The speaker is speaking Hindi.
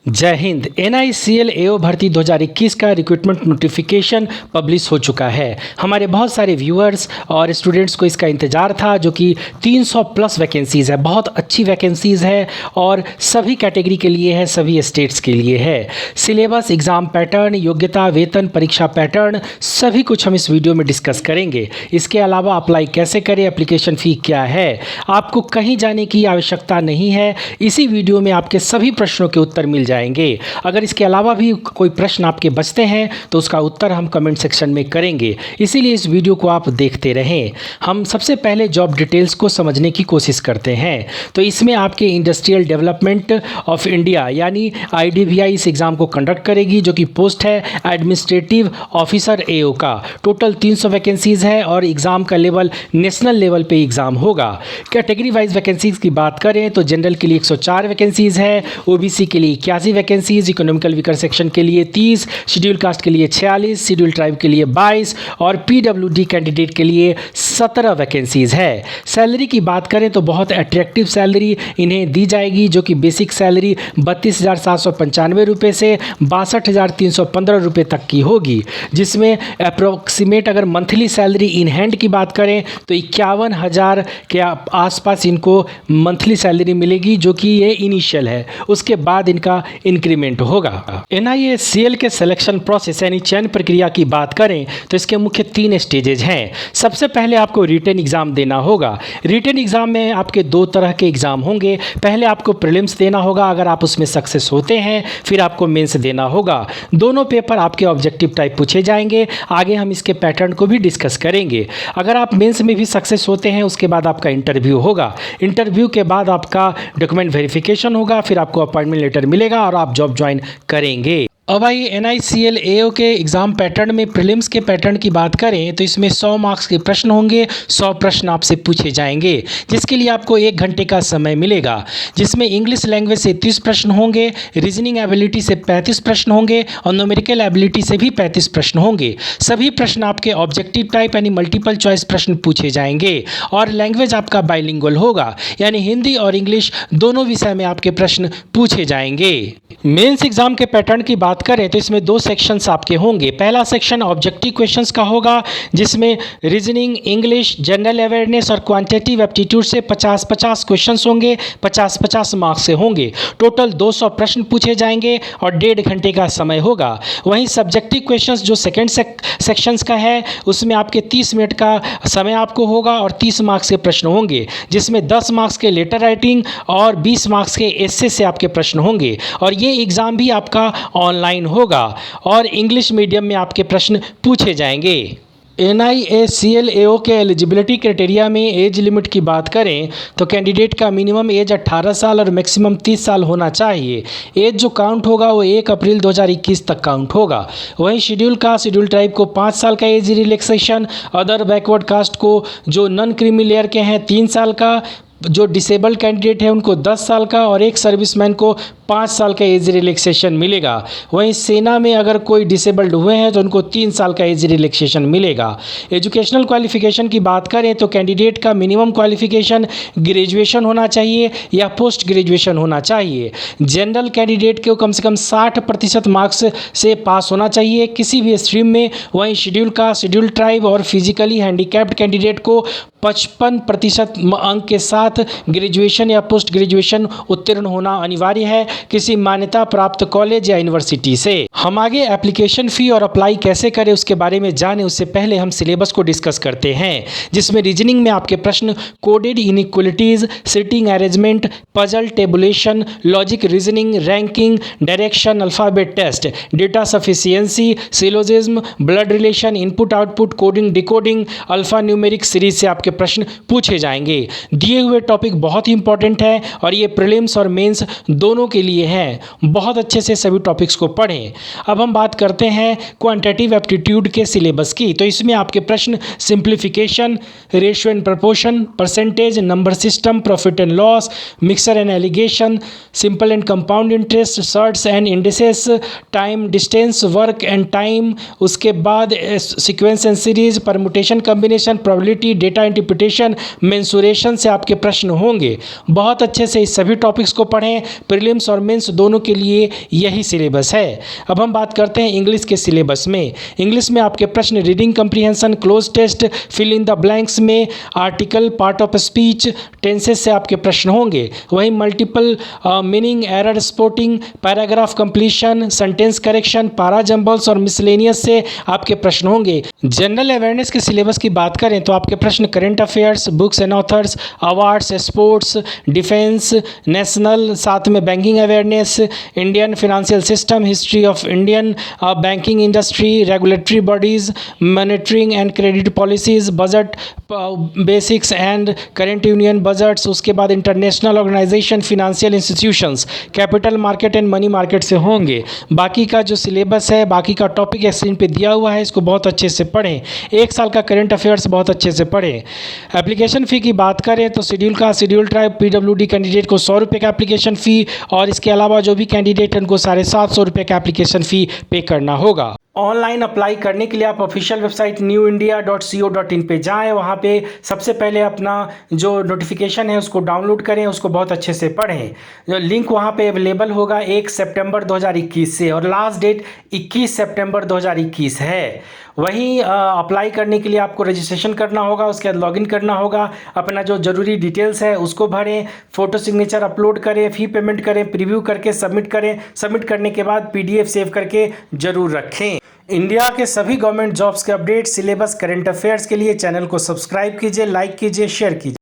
जय हिंद। NICL AO भर्ती 2021 का रिक्रूटमेंट नोटिफिकेशन पब्लिश हो चुका है। हमारे बहुत सारे व्यूअर्स और स्टूडेंट्स को इसका इंतज़ार था, जो कि 300 प्लस वैकेंसीज़ है। बहुत अच्छी वैकेंसीज़ है और सभी कैटेगरी के लिए है, सभी स्टेट्स के लिए है। सिलेबस, एग्ज़ाम पैटर्न, योग्यता, वेतन, परीक्षा पैटर्न, सभी कुछ हम इस वीडियो में डिस्कस करेंगे। इसके अलावा अप्लाई कैसे करें, एप्लीकेशन फ़ी क्या है, आपको कहीं जाने की आवश्यकता नहीं है। इसी वीडियो में आपके सभी प्रश्नों के उत्तर मिल जाएंगे। अगर इसके अलावा भी कोई प्रश्न आपके बचते हैं तो उसका उत्तर हम कमेंट सेक्शन में करेंगे, इसीलिए इस वीडियो को आप देखते रहें। हम सबसे पहले जॉब डिटेल्स को समझने की कोशिश करते हैं। तो इसमें आपके इंडस्ट्रियल डेवलपमेंट ऑफ इंडिया यानी IDVI इस एग्ज़ाम को कंडक्ट करेगी, जो कि पोस्ट है एडमिनिस्ट्रेटिव ऑफिसर AO का। टोटल 300 वैकेंसीज़ है और एग्ज़ाम का लेवल नेशनल लेवल पे एग्ज़ाम होगा। कैटेगरी वाइज वैकेंसीज़ की बात करें तो जनरल के लिए 104 वैकेंसीज़ है, OBC के लिए 81 वैकेंसीज, इकोनॉमिकल वीकर सेक्शन के लिए 30, शेड्यूल कास्ट के लिए 46, शेड्यूल ट्राइब के लिए 22 और PWD कैंडिडेट के लिए 17 वैकेंसीज है। सैलरी की बात करें तो बहुत अट्रैक्टिव सैलरी इन्हें दी जाएगी, जो कि बेसिक सैलरी 32,795 रुपये से 62,315 रुपये तक की होगी, जिसमें अप्रोक्सीमेट अगर मंथली सैलरी इन हैंड की बात करें तो 51,000 के आसपास इनको मंथली सैलरी मिलेगी, जो कि ये इनिशियल है। उसके बाद इनका इंक्रीमेंट होगा। NICL के सिलेक्शन प्रोसेस यानी चयन प्रक्रिया की बात करें तो इसके मुख्य 3 स्टेजेज हैं। सबसे पहले आपको रिटन एग्जाम देना होगा। रिटन एग्जाम में आपके 2 तरह के एग्जाम होंगे। पहले आपको प्रीलिम्स देना होगा, अगर आप उसमें सक्सेस होते हैं फिर आपको मेंस देना होगा। दोनों पेपर आपके ऑब्जेक्टिव टाइप पूछे जाएंगे। आगे हम इसके पैटर्न को भी डिस्कस करेंगे। अगर आप मेंस में भी सक्सेस होते हैं उसके बाद आपका इंटरव्यू होगा। इंटरव्यू के बाद आपका डॉक्यूमेंट वेरिफिकेशन होगा, फिर आपको अपॉइंटमेंट लेटर मिलेगा और आप जॉब ज्वाइन करेंगे। अब आइए NICL AO के एग्ज़ाम पैटर्न में प्रीलिम्स के पैटर्न की बात करें तो इसमें 100 मार्क्स के प्रश्न होंगे। 100 प्रश्न आपसे पूछे जाएंगे, जिसके लिए आपको 1 घंटे का समय मिलेगा, जिसमें इंग्लिश लैंग्वेज से 30 प्रश्न होंगे, रीजनिंग एबिलिटी से 35 प्रश्न होंगे और न्यूमेरिकल एबिलिटी से भी 35 प्रश्न होंगे। सभी प्रश्न आपके ऑब्जेक्टिव टाइप यानी मल्टीपल चॉइस प्रश्न पूछे जाएंगे और लैंग्वेज आपका बाइलिंगुअल होगा, यानी हिंदी और इंग्लिश दोनों विषय में आपके प्रश्न पूछे जाएंगे। मेंस एग्जाम के पैटर्न की बात करें तो इसमें 2 सेक्शंस आपके होंगे। पहला सेक्शन ऑब्जेक्टिव क्वेश्चंस का होगा, जिसमें रीजनिंग, इंग्लिश, जनरल अवेयरनेस और क्वांटिटेटिव एप्टीट्यूड से 50-50 क्वेश्चंस होंगे। 50-50 मार्क्स से होंगे। टोटल 200 प्रश्न पूछे जाएंगे और 1.5 घंटे का समय होगा। वहीं सब्जेक्टिव क्वेश्चंस जो सेकेंड सेक्शंस का है उसमें आपके 30 मिनट का समय आपको होगा और 30 मार्क्स के प्रश्न होंगे, जिसमें 10 मार्क्स के लेटर राइटिंग और 20 मार्क्स के एस्से से आपके प्रश्न होंगे। और ये एग्ज़ाम भी आपका ऑनलाइन होगा और इंग्लिश मीडियम में आपके प्रश्न पूछे जाएंगे। NICL AO के एलिजिबिलिटी क्राइटेरिया में एज लिमिट की बात करें तो कैंडिडेट का मिनिमम एज 18 साल और मैक्सिमम 30 साल होना चाहिए। एज जो काउंट होगा वो 1 अप्रैल 2021 तक काउंट होगा। वहीं शेड्यूल ट्राइब को 5 साल का age relaxation, other backward caste को जो नॉन क्रीमी लेयर के हैं 3 साल का, जो डिसेबल्ड कैंडिडेट है उनको 10 साल का और एक सर्विसमैन को 5 साल का एज रिलैक्सेशन मिलेगा। वहीं सेना में अगर कोई डिसेबल्ड हुए हैं तो उनको 3 साल का एज रिलैक्सेशन मिलेगा। एजुकेशनल क्वालिफिकेशन की बात करें तो कैंडिडेट का मिनिमम क्वालिफिकेशन ग्रेजुएशन होना चाहिए या पोस्ट ग्रेजुएशन होना चाहिए। जनरल कैंडिडेट को कम से कम 60% मार्क्स से पास होना चाहिए किसी भी स्ट्रीम में। वहीं शेड्यूल कास्ट, शेड्यूल ट्राइब और फिजिकली हैंडीकैप्ड कैंडिडेट को 55% अंक के साथ ग्रेजुएशन या पोस्ट ग्रेजुएशन उत्तीर्ण होना अनिवार्य है किसी मान्यता प्राप्त कॉलेज या यूनिवर्सिटी से। हम आगे एप्लीकेशन फ़ी और अप्लाई कैसे करें उसके बारे में जाने उससे पहले हम सिलेबस को डिस्कस करते हैं, जिसमें रीजनिंग में आपके प्रश्न coded inequalities, seating arrangement, puzzle, tabulation, logic reasoning, ranking, direction, alphabet test, data sufficiency, syllogism, blood relation, input output, coding, decoding, alphanumeric series से आपके प्रश्न पूछे जाएंगे। दिए हुए टॉपिक बहुत ही इंपॉर्टेंट है और ये प्रीलिम्स और मेंस दोनों के लिए है। बहुत अच्छे से सभी टॉपिक्स को पढ़ें। अब हम बात करते हैं क्वांटिटेटिव एप्टीट्यूड के सिलेबस की। तो इसमें आपके प्रश्न simplification, ratio and proportion, percentage, number system, profit and loss, mixer and allegation, simple and compound interest, shirts and indices, time, distance, work and time, उसके बाद sequence and series, permutation, combination, probability, data interpretation, mensuration से आपके प्रश्न होंगे। बहुत अच्छे से इस सभी टॉपिक्स को पढ़ें। प्रीलिम्स और मेंस दोनों के लिए यही सिलेबस है। अब हम बात करते हैं इंग्लिश के सिलेबस में। इंग्लिश में आपके प्रश्न reading comprehension, cloze test, fill in the blanks में, article, part of speech, tenses से आपके प्रश्न होंगे। वहीं multiple meaning, error spotting, paragraph completion, sentence correction, para jumbles और मिसलेनियस से आपके प्रश्न होंगे। जनरल अवेयरनेस के सिलेबस की बात करें तो आपके प्रश्न current affairs, books and authors, awards, sports, defence, national, साथ में banking awareness, Indian financial system, history of Indian banking industry, regulatory bodies, monitoring and credit policies, budget basics and current union budgets, उसके बाद international organisation, financial institutions, capital market and money market से होंगे। बाकी का जो सिलेबस है, बाकी का टॉपिक स्क्रीन पे दिया हुआ है, इसको बहुत अच्छे से पढ़ें। एक साल का करंट अफेयर्स बहुत अच्छे से पढ़ें। एप्लीकेशन फ़ी की बात करें तो शेड्यूल ट्राइब पीडब्ल्यूडी कैंडिडेट को 100 रुपये का एप्लीकेशन फ़ी, और इसके अलावा जो भी कैंडिडेट है उनको 750 रुपये का एप्लीकेशन फ़ी पे करना होगा। ऑनलाइन अप्लाई करने के लिए आप ऑफिशियल वेबसाइट newindia.co.in पे जाएं। वहाँ पे सबसे पहले अपना जो नोटिफिकेशन है उसको डाउनलोड करें, उसको बहुत अच्छे से पढ़ें। जो लिंक वहाँ पे अवेलेबल होगा 1 सितंबर 2021 से, और लास्ट डेट 21 सितंबर 2021 है। वहीं अप्लाई करने के लिए आपको रजिस्ट्रेशन करना होगा, उसके बाद लॉगिन करना होगा, अपना जो ज़रूरी डिटेल्स है उसको भरें, फ़ोटो सिग्नेचर अपलोड करें, फ़ी पेमेंट करें, प्रीव्यू करके सबमिट करें। सबमिट करने के बाद PDF सेव करके ज़रूर रखें। इंडिया के सभी गवर्नमेंट जॉब्स के अपडेट, सिलेबस, करंट अफेयर्स के लिए चैनल को सब्सक्राइब कीजिए, लाइक कीजिए, शेयर कीजिए।